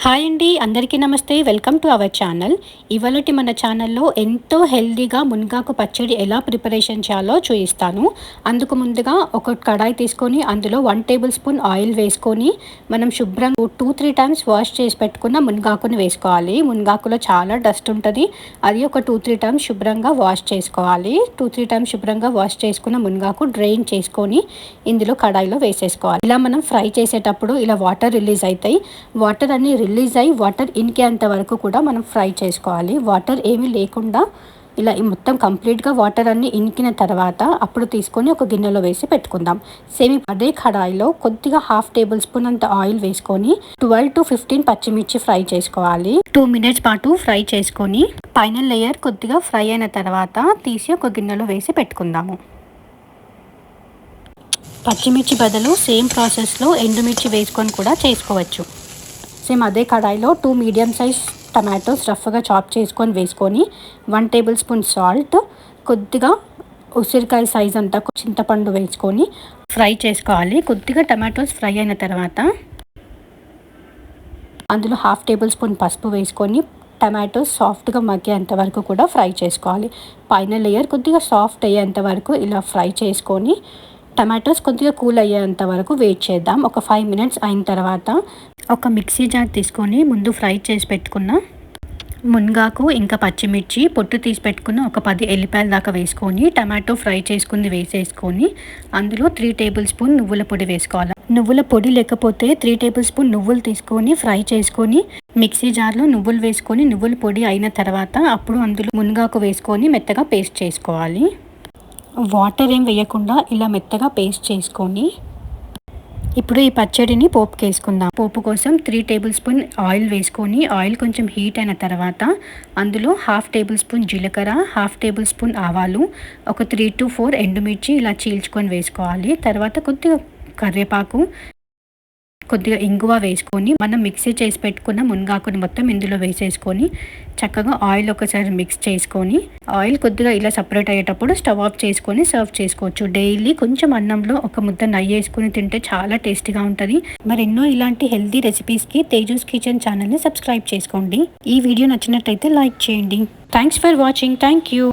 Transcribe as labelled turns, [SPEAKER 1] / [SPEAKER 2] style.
[SPEAKER 1] Hi అండి, అందరికీ నమస్తే. Welcome to our channel. ఇవాళటి మన ఛానల్లో ఎంతో హెల్తీగా మునగాకు పచ్చడి ఎలా ప్రిపరేషన్ చేయాలో చూపిస్తాను. అందుకు ముందుగా ఒక కడాయి తీసుకొని అందులో 1 టేబుల్ స్పూన్ ఆయిల్ వేసుకొని మనం శుభ్రంగా 2-3 టైమ్స్ వాష్ చేసి పెట్టుకున్న మునగాకుని వేసుకోవాలి. మునగాకులో చాలా డస్ట్ ఉంటుంది. అది ఒక 2-3 టైమ్స్ శుభ్రంగా వాష్ చేసుకోవాలి. 2-3 టైమ్స్ శుభ్రంగా వాష్ చేసుకున్న మునగాకు డ్రైన్ చేసుకొని ఇందులో కడాయిలో వేసేసుకోవాలి. ఇలా మనం ఫ్రై చేసేటప్పుడు ఇలా వాటర్ రిలీజ్ అవుతాయి. వాటర్ అన్ని రిలీజ్ అయ్యి వాటర్ ఇంకేంత వరకు కూడా మనం ఫ్రై చేసుకోవాలి. వాటర్ ఏమీ లేకుండా ఇలా మొత్తం కంప్లీట్గా వాటర్ అన్నీ ఇంకిన తర్వాత అప్పుడు తీసుకొని ఒక గిన్నెలో వేసి పెట్టుకుందాం. సేమ్ అదే కడాయిలో కొద్దిగా 1/2 టేబుల్ స్పూన్ అంత ఆయిల్ వేసుకొని 12-15 పచ్చిమిర్చి ఫ్రై చేసుకోవాలి. 2 మినిట్స్ పాటు ఫ్రై చేసుకొని పైన లేయర్ కొద్దిగా ఫ్రై అయిన తర్వాత తీసి ఒక గిన్నెలో వేసి పెట్టుకుందాము. పచ్చిమిర్చి బదులు సేమ్ ప్రాసెస్లో ఎండుమిర్చి వేసుకొని కూడా చేసుకోవచ్చు. సేమ్ అదే కడాయిలో 2 మీడియం సైజ్ టమాటోస్ రఫ్గా చాప్ చేసుకొని వేసుకొని 1 టేబుల్ స్పూన్ సాల్ట్, కొద్దిగా ఉసిరికాయ సైజ్ అంతా చింతపండు వేసుకొని ఫ్రై చేసుకోవాలి. కొద్దిగా టమాటోస్ ఫ్రై అయిన తర్వాత అందులో 1/2 టేబుల్ స్పూన్ పసుపు వేసుకొని టమాటోస్ సాఫ్ట్గా మగ్గేంత వరకు కూడా ఫ్రై చేసుకోవాలి. పైన లేయర్ కొద్దిగా సాఫ్ట్ అయ్యేంత వరకు ఇలా ఫ్రై చేసుకొని టమాటోస్ కొద్దిగా కూల్ అయ్యేంత వరకు వెయిట్ చేద్దాం. ఒక 5 మినిట్స్ అయిన తర్వాత ఒక మిక్సీ జార్ తీసుకొని ముందు ఫ్రై చేసి పెట్టుకున్న మునగాకు ఇంకా పచ్చిమిర్చి పొట్టు తీసి పెట్టుకున్న ఒక 10 ఎల్లిపాయల దాకా వేసుకొని టమాటో ఫ్రై చేసుకుంది వేసేసుకొని అందులో 3 టేబుల్ స్పూన్ నువ్వుల పొడి వేసుకోవాలి. నువ్వుల పొడి లేకపోతే 3 టేబుల్ స్పూన్ నువ్వులు తీసుకొని ఫ్రై చేసుకొని మిక్సీ జార్లో నువ్వులు వేసుకొని నువ్వుల పొడి అయిన తర్వాత అప్పుడు అందులో మునగాకు వేసుకొని మెత్తగా పేస్ట్ చేసుకోవాలి. వాటర్ ఏం వేయకుండా ఇలా మెత్తగా పేస్ట్ చేసుకొని ఇప్పుడు ఈ పచ్చడిని పోపుకి వేసుకుందాం. పోపు కోసం 3 టేబుల్ స్పూన్ ఆయిల్ వేసుకొని ఆయిల్ కొంచెం హీట్ అయిన తర్వాత అందులో 1/2 టేబుల్ స్పూన్ జీలకర్ర, 1/2 టేబుల్ స్పూన్ ఆవాలు, ఒక 3-4 ఎండుమిర్చి ఇలా చీల్చుకొని వేసుకోవాలి. తర్వాత కొద్దిగా కరివేపాకు, కొద్దిగా ఇంగువ వేసుకొని మనం మిక్సీ చేసి పెట్టుకున్న మునగాకుని మొత్తం ఇందులో వేసేసుకొని చక్కగా ఆయిల్ ఒకసారి మిక్స్ చేసుకొని ఆయిల్ కొద్దిగా ఇలా సపరేట్ అయ్యేటప్పుడు స్టవ్ ఆఫ్ చేసుకొని సర్వ్ చేసుకోవచ్చు. డైలీ కొంచెం అన్నంలో ఒక ముద్ద నెయ్యి వేసుకొని తింటే చాలా టేస్టీగా ఉంటుంది. మరెన్నో ఇలాంటి హెల్తీ రెసిపీస్కి తేజూస్ కిచెన్ ఛానల్ని సబ్స్క్రైబ్ చేసుకోండి. ఈ వీడియో నచ్చినట్టయితే లైక్ చేయండి. Thanks for watching. Thank you.